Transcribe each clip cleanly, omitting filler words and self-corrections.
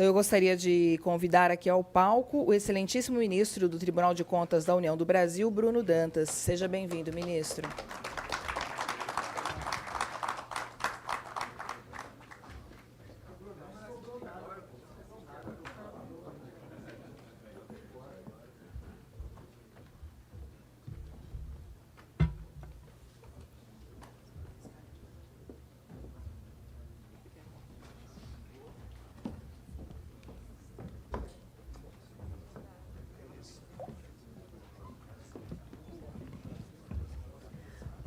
Então, eu gostaria de convidar aqui ao palco o excelentíssimo ministro do Tribunal de Contas da União do Brasil, Bruno Dantas. Seja bem-vindo, ministro.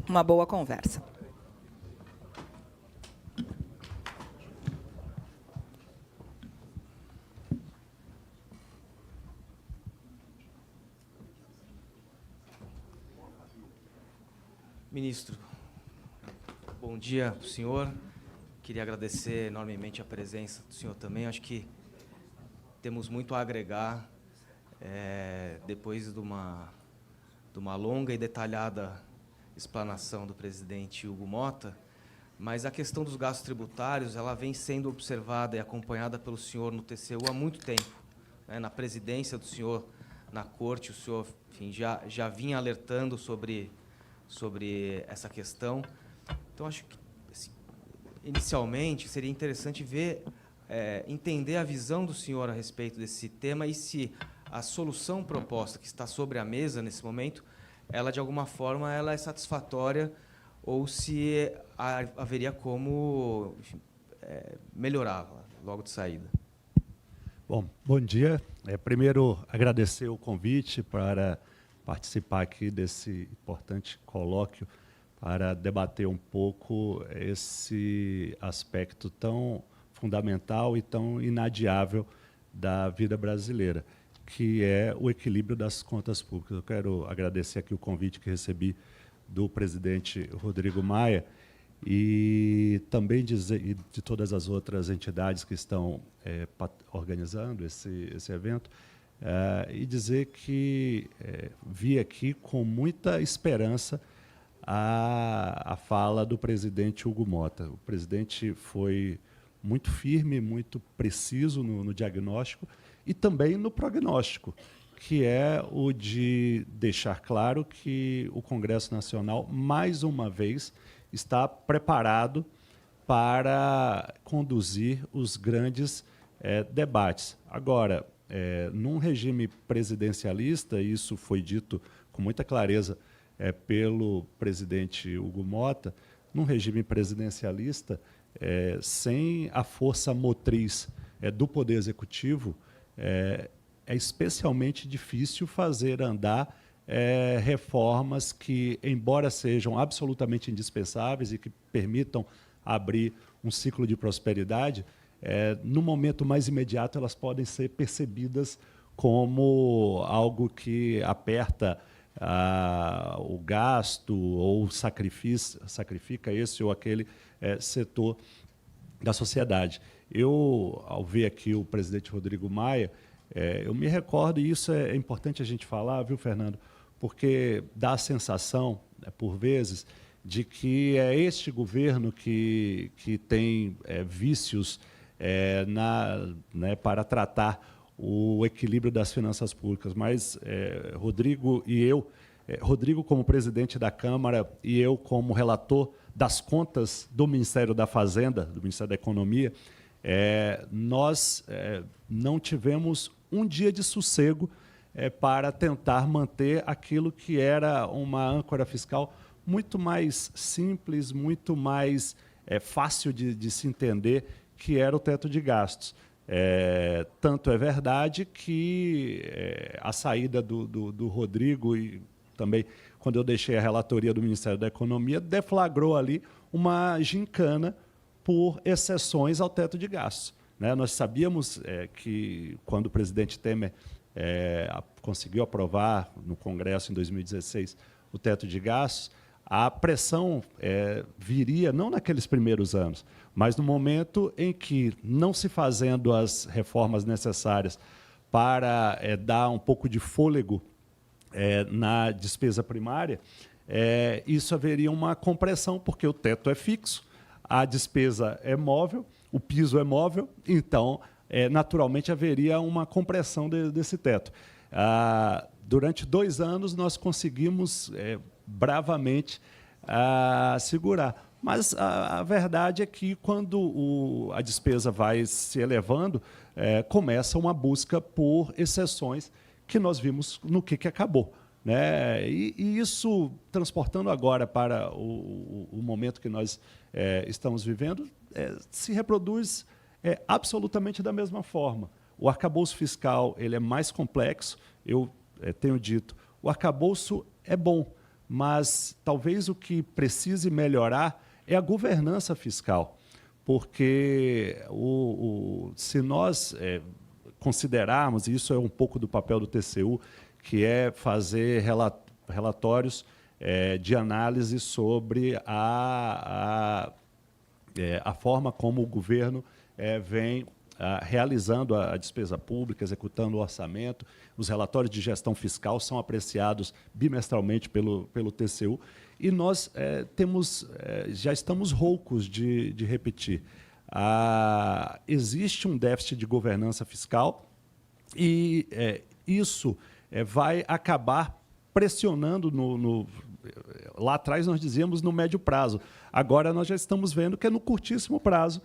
Uma boa conversa. Ministro, bom dia para o senhor. Queria agradecer enormemente a presença do senhor também. Acho que temos muito a agregar depois de uma longa e detalhada explanação do presidente Hugo Motta, mas a questão dos gastos tributários ela vem sendo observada e acompanhada pelo senhor no TCU há muito tempo. Na presidência do senhor na Corte, o senhor, enfim, já vinha alertando sobre essa questão. Então, acho que, assim, inicialmente, seria interessante entender a visão do senhor a respeito desse tema e se a solução proposta que está sobre a mesa nesse momento, ela, de alguma forma, ela é satisfatória ou se haveria como, enfim, melhorá-la logo de saída. Bom dia. Primeiro, agradecer o convite para participar aqui desse importante colóquio para debater um pouco esse aspecto tão fundamental e tão inadiável da vida brasileira, que é o equilíbrio das contas públicas. Eu quero agradecer aqui o convite que recebi do presidente Rodrigo Maia e também dizer de todas as outras entidades que estão organizando esse evento, e dizer que vi aqui com muita esperança a fala do presidente Hugo Motta. O presidente foi muito firme, muito preciso no diagnóstico e também no prognóstico, que é o de deixar claro que o Congresso Nacional, mais uma vez, está preparado para conduzir os grandes debates. Agora, num regime presidencialista, isso foi dito com muita clareza pelo presidente Hugo Motta, num regime presidencialista, sem a força motriz do Poder Executivo, é especialmente difícil fazer andar reformas que, embora sejam absolutamente indispensáveis e que permitam abrir um ciclo de prosperidade, no momento mais imediato elas podem ser percebidas como algo que aperta o gasto ou sacrifica esse ou aquele setor da sociedade. Eu, ao ver aqui o presidente Rodrigo Maia, eu me recordo, e isso é importante a gente falar, viu, Fernando, porque dá a sensação, por vezes, de que é este governo que tem vícios para tratar o equilíbrio das finanças públicas. Mas Rodrigo e eu, Rodrigo como presidente da Câmara e eu como relator das contas do Ministério da Fazenda, do Ministério da Economia, nós não tivemos um dia de sossego para tentar manter aquilo que era uma âncora fiscal muito mais simples, muito mais fácil de se entender, que era o teto de gastos. Tanto é verdade que a saída do Rodrigo e também, quando eu deixei a relatoria do Ministério da Economia, deflagrou ali uma gincana por exceções ao teto de gastos. Nós sabíamos que, quando o presidente Temer conseguiu aprovar no Congresso, em 2016, o teto de gastos, a pressão viria, não naqueles primeiros anos, mas no momento em que, não se fazendo as reformas necessárias para dar um pouco de fôlego na despesa primária, isso haveria uma compressão, porque o teto é fixo, a despesa é móvel, o piso é móvel, então naturalmente haveria uma compressão desse teto. Durante 2 anos, nós conseguimos bravamente segurar. Mas a verdade é que, quando a despesa vai se elevando, começa uma busca por exceções que nós vimos no que acabou. Né? E isso, transportando agora para o momento que nós estamos vivendo, se reproduz absolutamente da mesma forma. O arcabouço fiscal ele é mais complexo, eu tenho dito, o arcabouço é bom, mas talvez o que precise melhorar é a governança fiscal, porque se nós considerarmos, e isso é um pouco do papel do TCU, que é fazer relatórios de análise sobre a forma como o governo vem realizando a despesa pública, executando o orçamento. Os relatórios de gestão fiscal são apreciados bimestralmente pelo TCU, e nós já estamos roucos de repetir. Existe um déficit de governança fiscal, e isso vai acabar pressionando lá atrás nós dizíamos no médio prazo. Agora nós já estamos vendo que é no curtíssimo prazo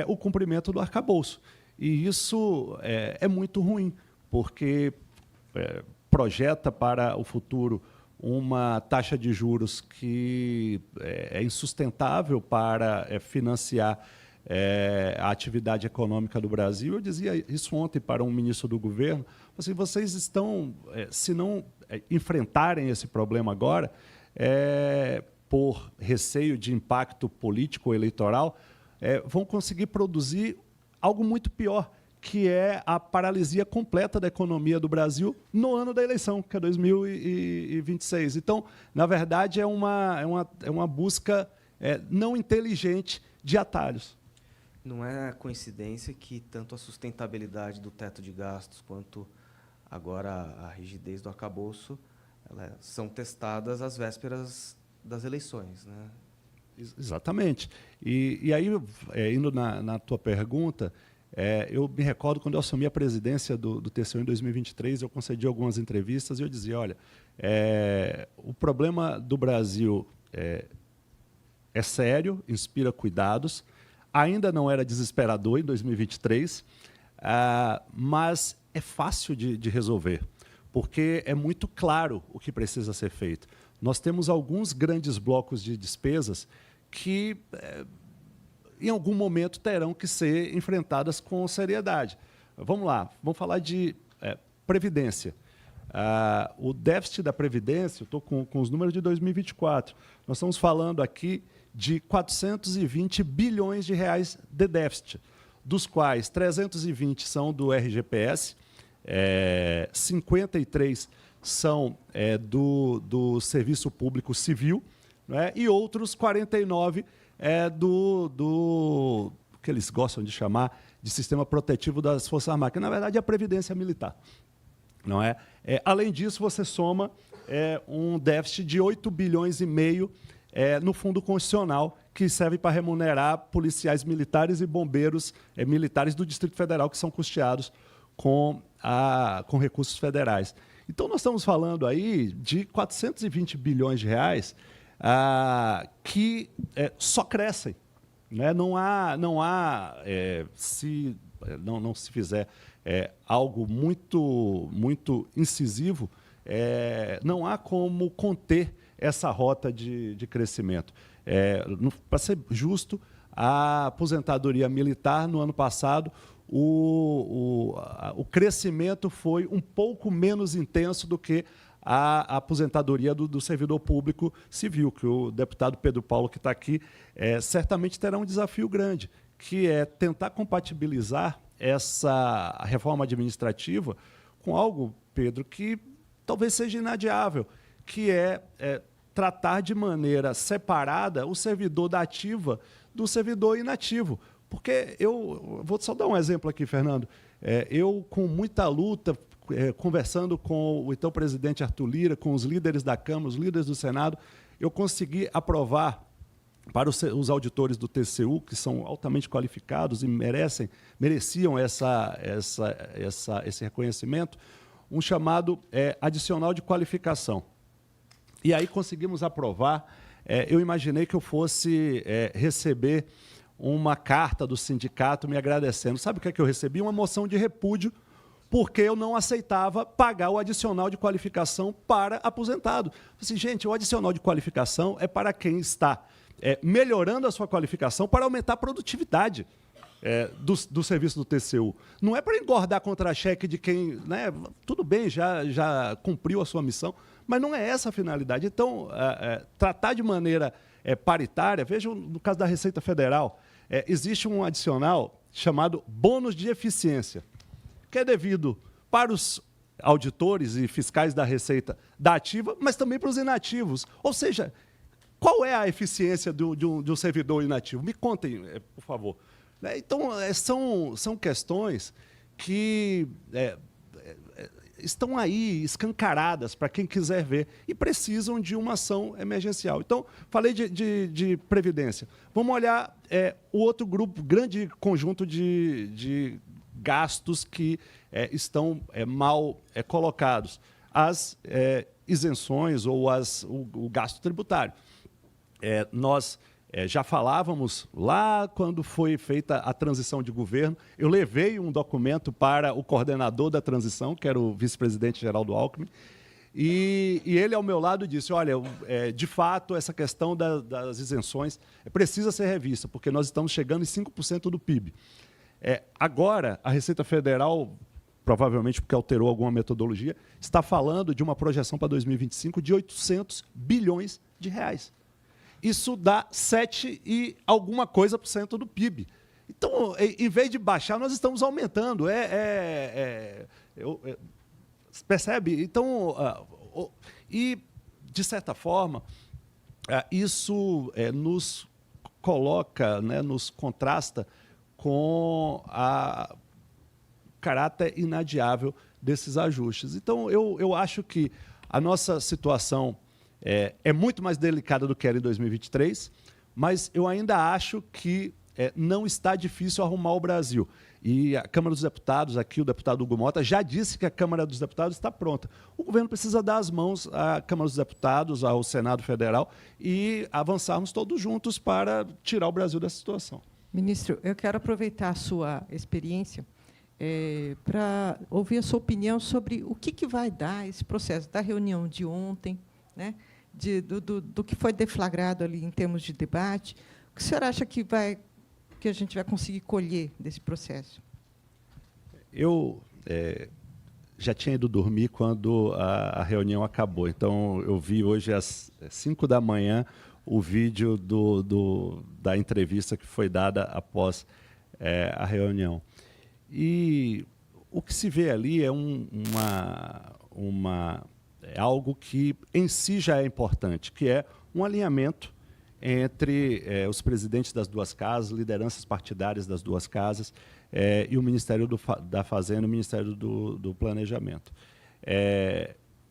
o cumprimento do arcabouço. E isso é muito ruim, porque projeta para o futuro uma taxa de juros que é insustentável para financiar a atividade econômica do Brasil. Eu dizia isso ontem para um ministro do governo. Assim, vocês estão, se não enfrentarem esse problema agora, por receio de impacto político ou eleitoral, vão conseguir produzir algo muito pior, que é a paralisia completa da economia do Brasil no ano da eleição, que é 2026. Então, na verdade, é uma busca não inteligente de atalhos. Não é coincidência que tanto a sustentabilidade do teto de gastos quanto agora a rigidez do arcabouço são testadas às vésperas das eleições, né? Exatamente. E aí, indo na tua pergunta, eu me recordo quando eu assumi a presidência do TCU em 2023, eu concedi algumas entrevistas e eu dizia, olha, o problema do Brasil é sério, inspira cuidados, ainda não era desesperador em 2023, mas é fácil de resolver, porque é muito claro o que precisa ser feito. Nós temos alguns grandes blocos de despesas que, em algum momento, terão que ser enfrentadas com seriedade. Vamos lá, vamos falar de Previdência. O déficit da Previdência, eu estou com os números de 2024, nós estamos falando aqui de 420 bilhões de reais de déficit, dos quais 320 são do RGPS, 53 são do Serviço Público Civil, né, e outros 49 do que eles gostam de chamar de Sistema Protetivo das Forças Armadas, que, na verdade, é a Previdência Militar. Não é? Além disso, você soma um déficit de 8 bilhões e meio no Fundo Constitucional, que serve para remunerar policiais militares e bombeiros militares do Distrito Federal, que são custeados com recursos federais. Então, nós estamos falando aí de 420 bilhões de reais que só crescem. Né? Não se fizer algo muito incisivo, não há como conter essa rota de crescimento. Para ser justo, a aposentadoria militar, no ano passado, o crescimento foi um pouco menos intenso do que a aposentadoria do servidor público civil, que o deputado Pedro Paulo, que está aqui, certamente terá um desafio grande, que é tentar compatibilizar essa reforma administrativa com algo, Pedro, que talvez seja inadiável, que é tratar de maneira separada o servidor da ativa do servidor inativo. Porque eu vou só dar um exemplo aqui, Fernando. Eu, com muita luta, conversando com o então presidente Arthur Lira, com os líderes da Câmara, os líderes do Senado, eu consegui aprovar para os auditores do TCU, que são altamente qualificados e mereciam esse reconhecimento, um chamado adicional de qualificação. E aí conseguimos aprovar. Eu imaginei que eu fosse receber uma carta do sindicato me agradecendo. Sabe o que é que eu recebi? Uma moção de repúdio, porque eu não aceitava pagar o adicional de qualificação para aposentado. Assim, gente, o adicional de qualificação é para quem está melhorando a sua qualificação para aumentar a produtividade do serviço do TCU. Não é para engordar contra-cheque de quem, né, tudo bem, já cumpriu a sua missão, mas não é essa a finalidade. Então, tratar de maneira paritária, veja no caso da Receita Federal, existe um adicional chamado bônus de eficiência, que é devido para os auditores e fiscais da Receita da ativa, mas também para os inativos. Ou seja, qual é a eficiência de um servidor inativo? Me contem, por favor. Então, são questões que estão aí escancaradas para quem quiser ver e precisam de uma ação emergencial. Então, falei de Previdência. Vamos olhar o outro grupo, grande conjunto de gastos que estão mal colocados. As isenções ou o gasto tributário. Nós já falávamos lá quando foi feita a transição de governo. Eu levei um documento para o coordenador da transição, que era o vice-presidente Geraldo Alckmin, e ele, ao meu lado, disse, olha, de fato, essa questão das isenções precisa ser revista, porque nós estamos chegando em 5% do PIB. Agora, a Receita Federal, provavelmente porque alterou alguma metodologia, está falando de uma projeção para 2025 de 800 bilhões de reais. Isso dá 7 e alguma coisa por cento do PIB. Então, em vez de baixar, nós estamos aumentando. Percebe? Então, e, de certa forma, isso nos coloca, né, nos contrasta com o caráter inadiável desses ajustes. Então, eu acho que a nossa situação é muito mais delicada do que era em 2023, mas eu ainda acho que não está difícil arrumar o Brasil. E a Câmara dos Deputados, aqui o deputado Hugo Mota, já disse que a Câmara dos Deputados está pronta. O governo precisa dar as mãos à Câmara dos Deputados, ao Senado Federal, e avançarmos todos juntos para tirar o Brasil dessa situação. Ministro, eu quero aproveitar a sua experiência para ouvir a sua opinião sobre o que vai dar esse processo da reunião de ontem, né, do que foi deflagrado ali em termos de debate. O que o senhor acha que a gente vai conseguir colher desse processo? Eu já tinha ido dormir quando a reunião acabou. Então, eu vi hoje às 5 da manhã o vídeo da entrevista que foi dada após a reunião. E o que se vê ali é algo que em si já é importante, que é um alinhamento entre os presidentes das duas casas, lideranças partidárias das duas casas, e o Ministério da Fazenda e o Ministério do Planejamento.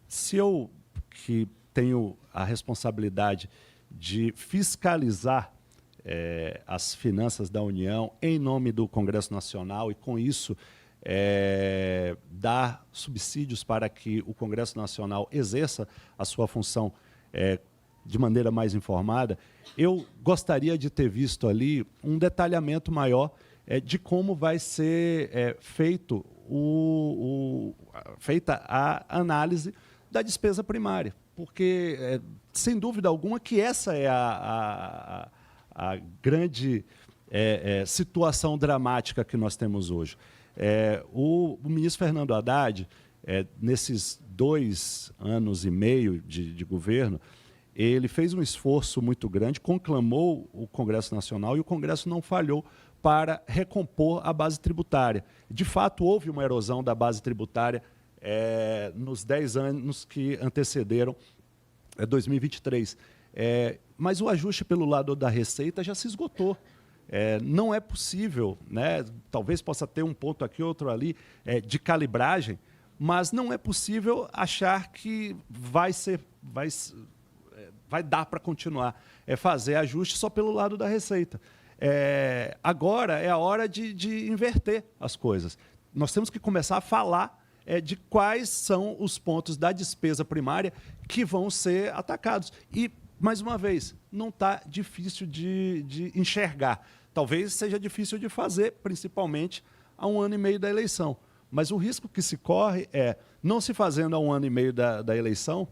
Se eu, que tenho a responsabilidade de fiscalizar as finanças da União em nome do Congresso Nacional e, com isso, dar subsídios para que o Congresso Nacional exerça a sua função de maneira mais informada, eu gostaria de ter visto ali um detalhamento maior de como vai ser feita a análise da despesa primária, porque, sem dúvida alguma, que essa é a grande situação dramática que nós temos hoje. O ministro Fernando Haddad, nesses 2 anos e meio de governo, ele fez um esforço muito grande, conclamou o Congresso Nacional e o Congresso não falhou para recompor a base tributária. De fato, houve uma erosão da base tributária nos 10 anos que antecederam 2023. Mas o ajuste pelo lado da Receita já se esgotou. Não é possível, né? Talvez possa ter um ponto aqui, outro ali, de calibragem, mas não é possível achar que vai dar para continuar fazer ajuste só pelo lado da receita. Agora é a hora de inverter as coisas. Nós temos que começar a falar de quais são os pontos da despesa primária que vão ser atacados. E, mais uma vez, não está difícil de enxergar. Talvez seja difícil de fazer, principalmente a 1 ano e meio da eleição. Mas o risco que se corre é, não se fazendo a 1 ano e meio da eleição,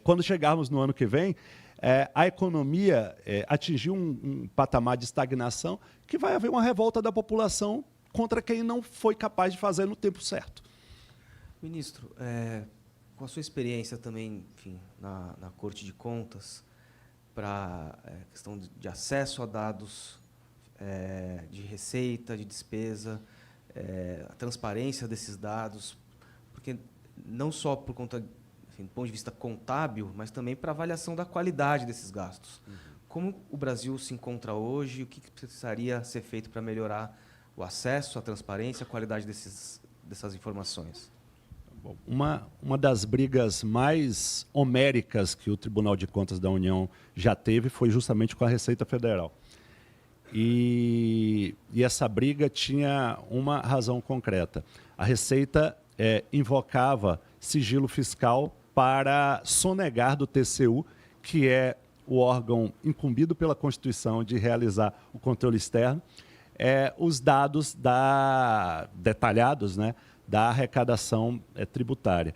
quando chegarmos no ano que vem, a economia atingiu um patamar de estagnação que vai haver uma revolta da população contra quem não foi capaz de fazer no tempo certo. Ministro, com a sua experiência também, enfim, na Corte de Contas, para a questão de acesso a dados de receita, de despesa, a transparência desses dados, porque não só por conta, enfim, do ponto de vista contábil, mas também para avaliação da qualidade desses gastos. Como o Brasil se encontra hoje? O que precisaria ser feito para melhorar o acesso, a transparência, a qualidade dessas informações? Bom, uma das brigas mais homéricas que o Tribunal de Contas da União já teve foi justamente com a Receita Federal. E essa briga tinha uma razão concreta. A Receita invocava sigilo fiscal para sonegar do TCU, que é o órgão incumbido pela Constituição de realizar o controle externo, os dados detalhados, né, da arrecadação tributária.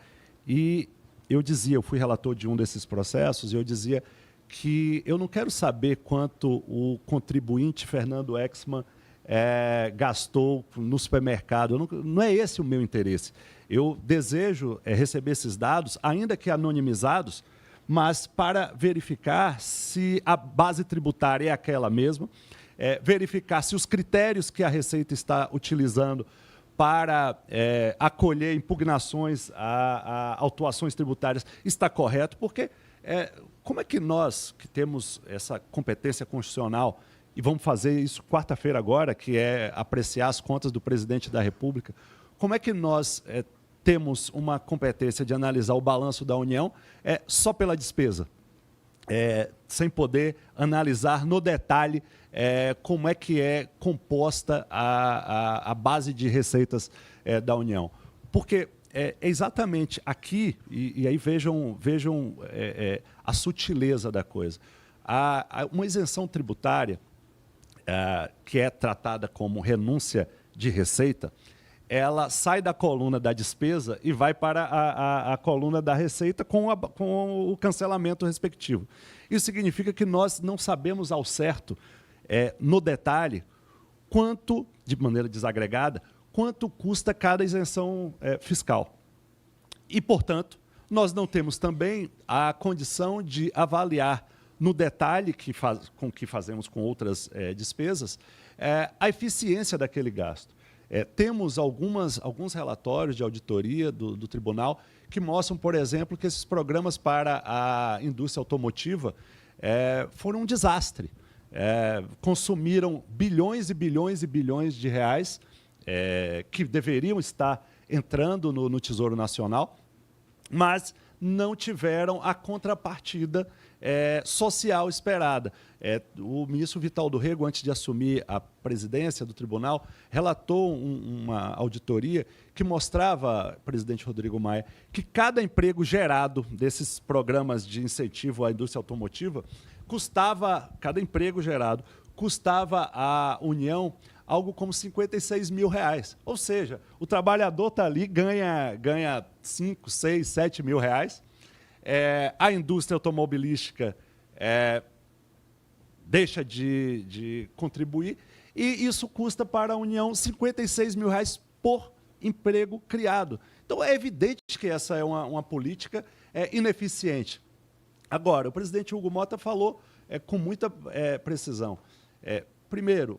E eu fui relator de um desses processos, e eu dizia que eu não quero saber quanto o contribuinte Fernando Exman gastou no supermercado. Não é esse o meu interesse. Eu desejo receber esses dados, ainda que anonimizados, mas para verificar se a base tributária é aquela mesma, verificar se os critérios que a Receita está utilizando para acolher impugnações a autuações tributárias está correto, porque como é que nós, que temos essa competência constitucional, e vamos fazer isso quarta-feira agora, que é apreciar as contas do presidente da República, como é que nós temos uma competência de analisar o balanço da União só pela despesa, sem poder analisar no detalhe como é que é composta a base de receitas da União? Porque exatamente aqui, e aí vejam a sutileza da coisa, uma isenção tributária que é tratada como renúncia de receita, ela sai da coluna da despesa e vai para a coluna da receita com o cancelamento respectivo. Isso significa que nós não sabemos ao certo, no detalhe, quanto, de maneira desagregada, quanto custa cada isenção fiscal. E, portanto, nós não temos também a condição de avaliar no detalhe, com que fazemos com outras despesas, a eficiência daquele gasto. Temos alguns relatórios de auditoria do tribunal que mostram, por exemplo, que esses programas para a indústria automotiva foram um desastre. Consumiram bilhões e bilhões e bilhões de reais que deveriam estar entrando no Tesouro Nacional, mas não tiveram a contrapartida social esperada. O ministro Vital do Rego, antes de assumir a presidência do tribunal, relatou uma auditoria que mostrava, presidente Rodrigo Maia, que cada emprego gerado desses programas de incentivo à indústria automotiva cada emprego gerado custava à União algo como R$56 mil. Ou seja, o trabalhador está ali, ganha 5, 6, 7 mil reais. A indústria automobilística deixa de contribuir, e isso custa para a União R$56 mil por emprego criado. Então, é evidente que essa é uma política ineficiente. Agora, o presidente Hugo Motta falou com muita precisão. Primeiro,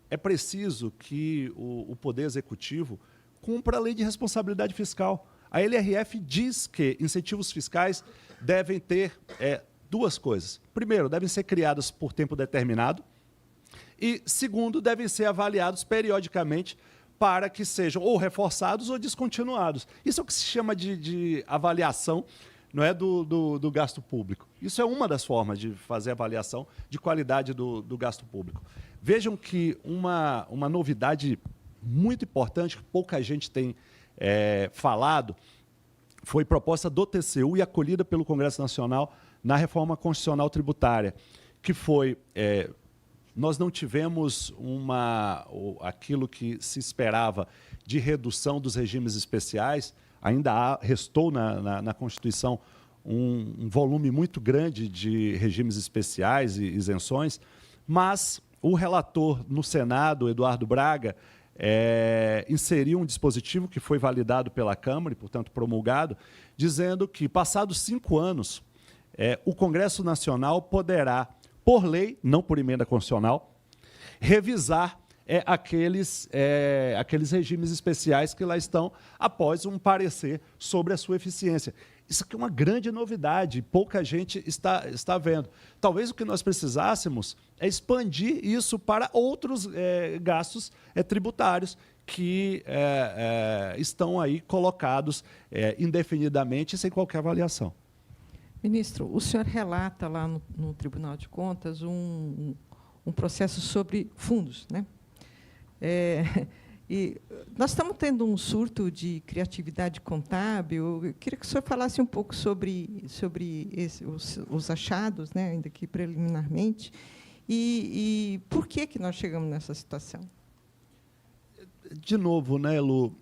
é preciso que o Poder Executivo cumpra a lei de responsabilidade fiscal. A LRF diz que incentivos fiscais devem ter duas coisas. Primeiro, devem ser criados por tempo determinado. E, segundo, devem ser avaliados periodicamente para que sejam ou reforçados ou descontinuados. Isso é o que se chama de avaliação não é do gasto público. Isso é uma das formas de fazer avaliação de qualidade do gasto público. Vejam que uma novidade muito importante, que pouca gente tem falado, foi proposta do TCU e acolhida pelo Congresso Nacional na reforma constitucional tributária, que foi... nós não tivemos aquilo que se esperava de redução dos regimes especiais, ainda restou na Constituição um volume muito grande de regimes especiais e isenções, mas o relator no Senado, Eduardo Braga, inseriu um dispositivo que foi validado pela Câmara e, portanto, promulgado, dizendo que, passados 5 anos, o Congresso Nacional poderá, por lei, não por emenda constitucional, revisar aqueles regimes especiais que lá estão após um parecer sobre a sua eficiência. Isso aqui é uma grande novidade, pouca gente está vendo. Talvez o que nós precisássemos é expandir isso para outros gastos tributários que estão aí colocados indefinidamente sem qualquer avaliação. Ministro, o senhor relata lá no Tribunal de Contas um processo sobre fundos, né? E nós estamos tendo um surto de criatividade contábil. Eu queria que o senhor falasse um pouco sobre os achados, né, ainda que preliminarmente, e por que nós chegamos nessa situação. De novo, né, Lu,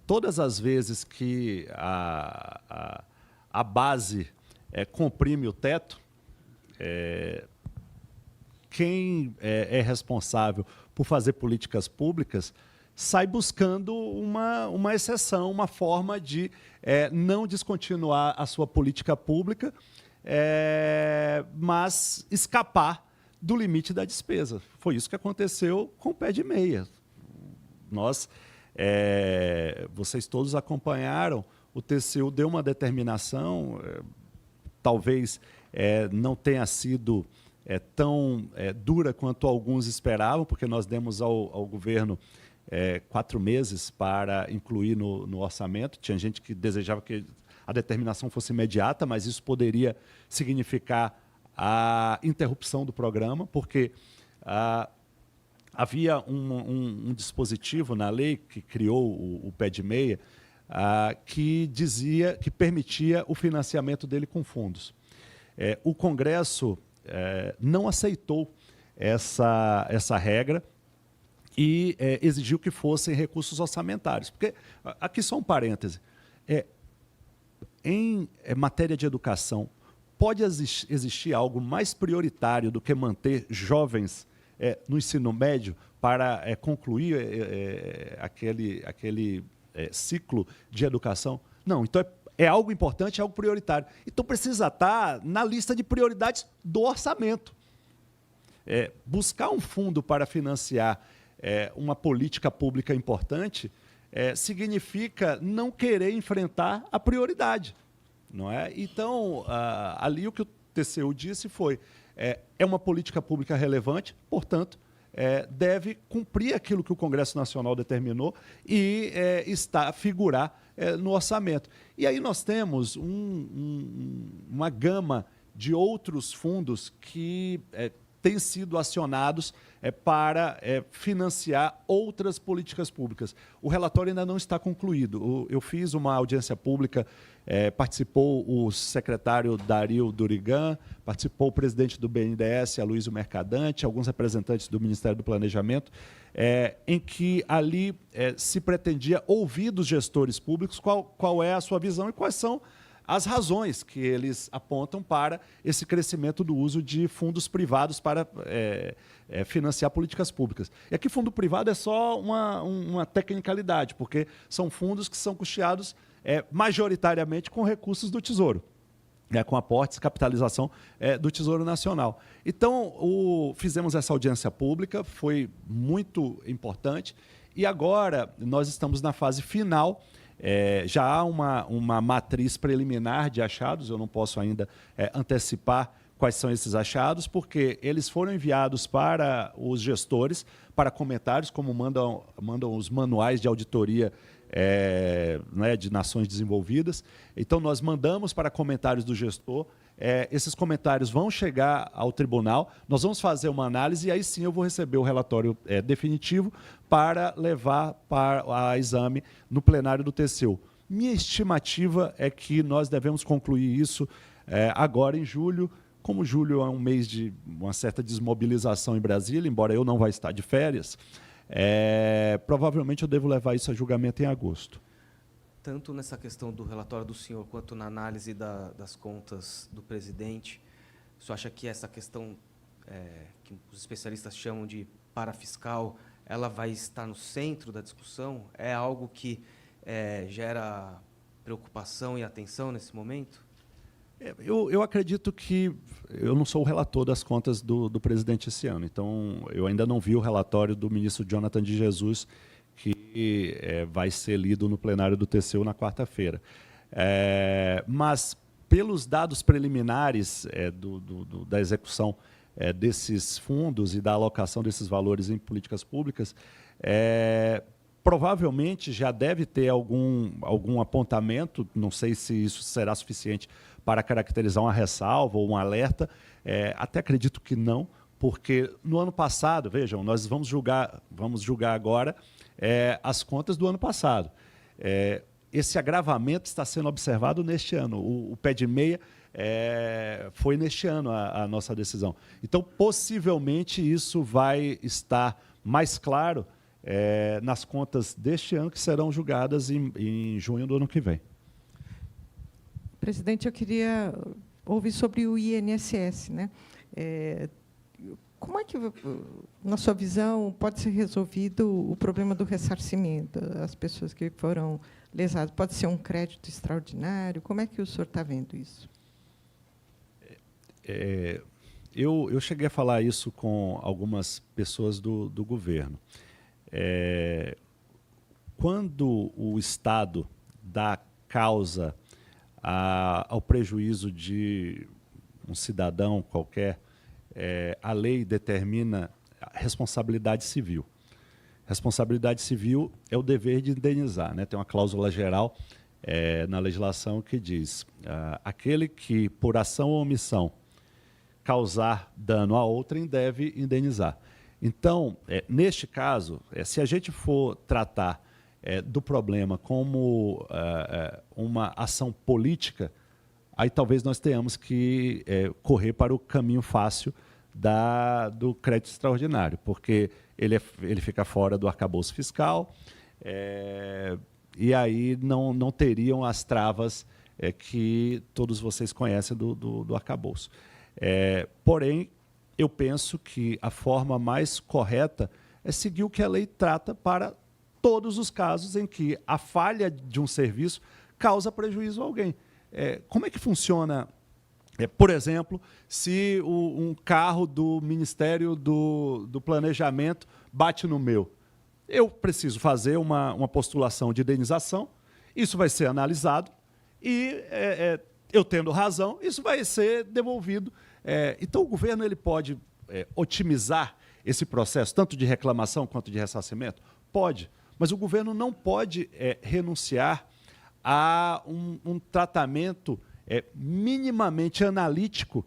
todas as vezes que a base comprime o teto, quem é responsável por fazer políticas públicas sai buscando uma exceção, uma forma de não descontinuar a sua política pública, mas escapar do limite da despesa. Foi isso que aconteceu com o pé de meia. Vocês todos acompanharam, o TCU deu uma determinação, talvez não tenha sido tão dura quanto alguns esperavam, porque nós demos ao governo 4 meses para incluir no orçamento. Tinha gente que desejava que a determinação fosse imediata, mas isso poderia significar a interrupção do programa, porque havia um dispositivo na lei que criou o pé de meia, que permitia o financiamento dele com fundos. O Congresso não aceitou essa regra e exigiu que fossem recursos orçamentários. Porque, aqui só um parêntese, em matéria de educação, pode existir algo mais prioritário do que manter jovens no ensino médio para concluir aquele ciclo de educação? Não, então é algo importante, é algo prioritário. Então precisa estar na lista de prioridades do orçamento. Buscar um fundo para financiar uma política pública importante significa não querer enfrentar a prioridade, não é? Então, ali o que o TCU disse foi, é uma política pública relevante, portanto, deve cumprir aquilo que o Congresso Nacional determinou e figurar no orçamento. E aí nós temos uma gama de outros fundos que têm sido acionados para financiar outras políticas públicas. O relatório ainda não está concluído. Eu fiz uma audiência pública, participou o secretário Dario Durigan, participou o presidente do BNDES, Aloysio Mercadante, alguns representantes do Ministério do Planejamento, em que ali se pretendia ouvir dos gestores públicos qual é a sua visão e quais são as razões que eles apontam para esse crescimento do uso de fundos privados para financiar políticas públicas. E aqui fundo privado é só uma tecnicalidade, porque são fundos que são custeados majoritariamente com recursos do Tesouro, com aportes, capitalização do Tesouro Nacional. Então, fizemos essa audiência pública, foi muito importante, e agora nós estamos na fase final. Já há uma matriz preliminar de achados, eu não posso ainda antecipar quais são esses achados, porque eles foram enviados para os gestores, para comentários, como mandam os manuais de auditoria né, de nações desenvolvidas. Então, nós mandamos para comentários do gestor, esses comentários vão chegar ao tribunal, nós vamos fazer uma análise e aí sim eu vou receber o relatório definitivo para levar para a exame no plenário do TCU. Minha estimativa é que nós devemos concluir isso agora em julho. Como julho é um mês de uma certa desmobilização em Brasília, embora eu não vá estar de férias, provavelmente eu devo levar isso a julgamento em agosto. Tanto nessa questão do relatório do senhor, quanto na análise das contas do presidente, o senhor acha que essa questão que os especialistas chamam de parafiscal, ela vai estar no centro da discussão? É algo que gera preocupação e atenção nesse momento? Eu acredito que eu não sou o relator das contas do presidente esse ano, então eu ainda não vi o relatório do ministro Jonathan de Jesus, que vai ser lido no plenário do TCU na quarta-feira. Mas, pelos dados preliminares da execução desses fundos e da alocação desses valores em políticas públicas, provavelmente já deve ter algum apontamento, não sei se isso será suficiente para caracterizar uma ressalva ou um alerta, até acredito que não, porque no ano passado, vejam, nós vamos julgar agora as contas do ano passado. Esse agravamento está sendo observado neste ano. O pé de meia foi neste ano a nossa decisão. Então, possivelmente, isso vai estar mais claro nas contas deste ano, que serão julgadas em junho do ano que vem. Presidente, eu queria ouvir sobre o INSS, né? Como é que, na sua visão, pode ser resolvido o problema do ressarcimento às pessoas que foram lesadas? Pode ser um crédito extraordinário? Como é que o senhor está vendo isso? Eu cheguei a falar isso com algumas pessoas do governo. Quando o Estado dá causa ao prejuízo de um cidadão qualquer, a lei determina a responsabilidade civil. Responsabilidade civil é o dever de indenizar, né? Tem uma cláusula geral na legislação que diz aquele que, por ação ou omissão, causar dano a outrem deve indenizar. Então, neste caso, se a gente for tratar do problema como uma ação política, aí talvez nós tenhamos que correr para o caminho fácil do crédito extraordinário, porque ele fica fora do arcabouço fiscal, e aí não teriam as travas que todos vocês conhecem do arcabouço. Porém, eu penso que a forma mais correta é seguir o que a lei trata para todos os casos em que a falha de um serviço causa prejuízo a alguém. Como é que funciona, por exemplo, se um carro do Ministério do Planejamento bate no meu? Eu preciso fazer uma postulação de indenização, isso vai ser analisado e, eu tendo razão, isso vai ser devolvido. Então, o governo ele pode otimizar esse processo, tanto de reclamação quanto de ressarcimento? Pode, mas o governo não pode renunciar a um tratamento minimamente analítico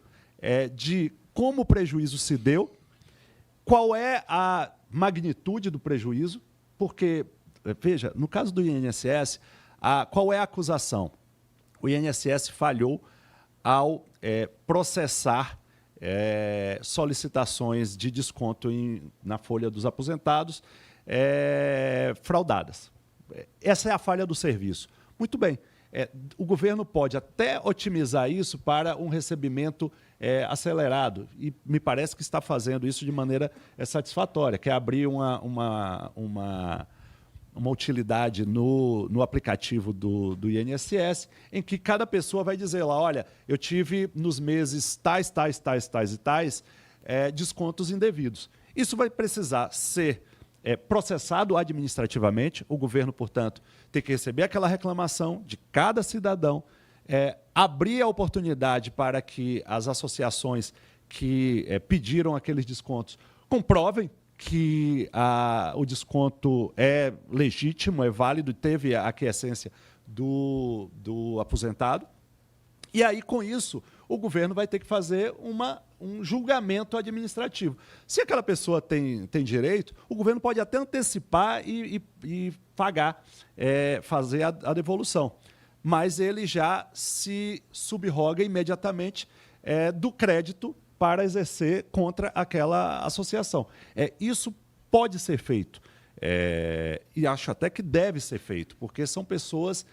de como o prejuízo se deu, qual é a magnitude do prejuízo, porque, veja, no caso do INSS, qual é a acusação? O INSS falhou ao processar solicitações de desconto na folha dos aposentados fraudadas. Essa é a falha do serviço. Muito bem, o governo pode até otimizar isso para um recebimento acelerado, e me parece que está fazendo isso de maneira satisfatória, que é abrir uma utilidade no aplicativo do INSS, em que cada pessoa vai dizer lá, olha, eu tive nos meses tais e tais descontos indevidos. Isso vai precisar ser processado administrativamente, o governo, portanto, tem que receber aquela reclamação de cada cidadão, abrir a oportunidade para que as associações que pediram aqueles descontos comprovem que o desconto é legítimo, é válido, teve a aquiescência do aposentado. E aí, com isso, o governo vai ter que fazer um julgamento administrativo. Se aquela pessoa tem direito, o governo pode até antecipar e pagar, fazer a devolução. Mas ele já se subroga imediatamente do crédito para exercer contra aquela associação. Isso pode ser feito, e acho até que deve ser feito, porque são pessoas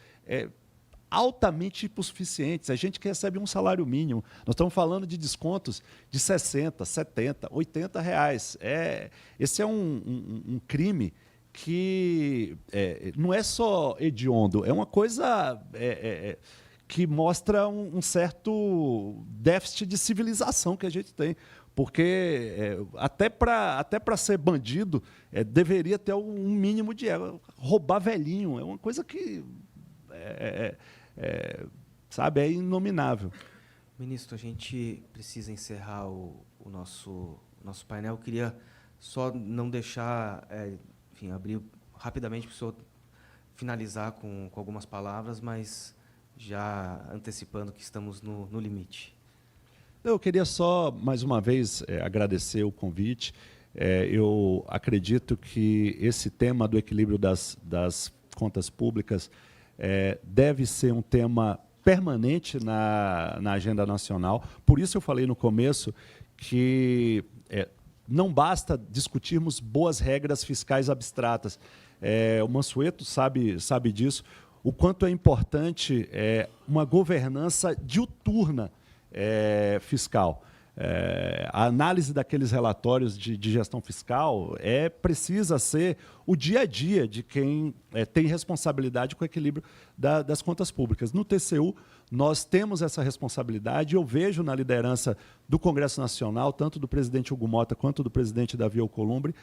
altamente hipossuficientes, a gente que recebe um salário mínimo. Nós estamos falando de descontos de 60, 70, 80 reais. Esse é um crime que não é só hediondo, é uma coisa que mostra um certo déficit de civilização que a gente tem. Porque até para ser bandido, deveria ter um mínimo de roubar velhinho. É uma coisa que sabe, é inominável. Ministro, a gente precisa encerrar o nosso painel. Eu queria só não deixar, enfim, abrir rapidamente para o senhor finalizar com algumas palavras, mas já antecipando que estamos no limite. Eu queria só, mais uma vez, agradecer o convite. Eu acredito que esse tema do equilíbrio das contas públicas deve ser um tema permanente na agenda nacional. Por isso eu falei no começo que não basta discutirmos boas regras fiscais abstratas. O Mansueto sabe disso, o quanto é importante uma governança diuturna fiscal. A análise daqueles relatórios de gestão fiscal precisa ser o dia a dia de quem tem responsabilidade com o equilíbrio das contas públicas. No TCU, nós temos essa responsabilidade. Eu vejo na liderança do Congresso Nacional, tanto do presidente Hugo Mota quanto do presidente Davi Alcolumbre,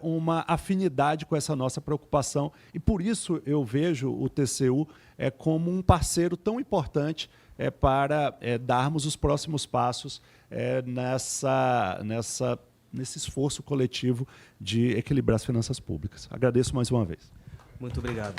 uma afinidade com essa nossa preocupação. E, por isso, eu vejo o TCU como um parceiro tão importante para darmos os próximos passos nesse esforço coletivo de equilibrar as finanças públicas. Agradeço mais uma vez. Muito obrigado.